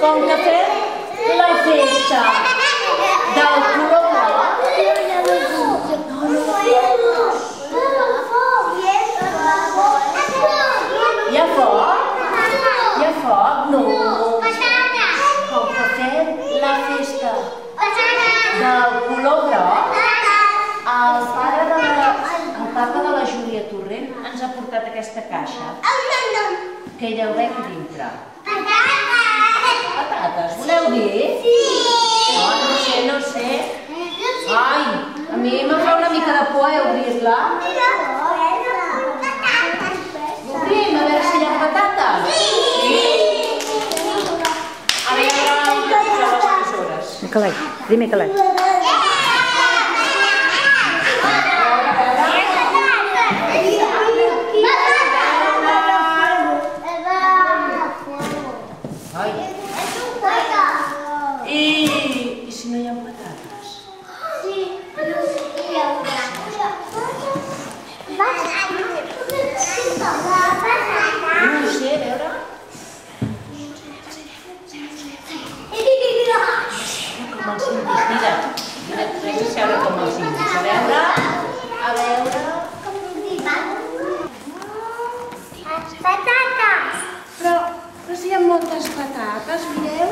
Com que fem la festa del color groc, hi ha foc? Hi ha foc? No. Com que fem la festa del color groc, el pare de la Júlia Torrent ens ha portat aquesta caixa que hi deu haver aquí dintre. Patates, voleu dir? Sí! No sé. Ai, a mi em fa una mica de por obrir-la. Obrim, a veure si hi ha patates. Sí! A veure, les tisores. Primer calet. I si no hi ha patates? No sé, a veure. Com els indis, mira't. Tens a seure com els indis. A veure. Patates! Però si hi ha moltes patates, mireu.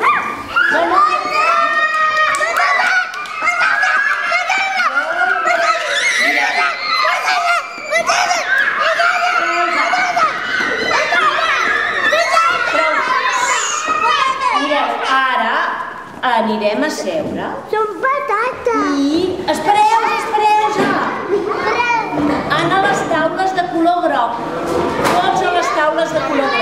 Ara anirem a seure. Són patates! I espereu-ja! Anar a les taules de color groc. Tots a les taules de color groc.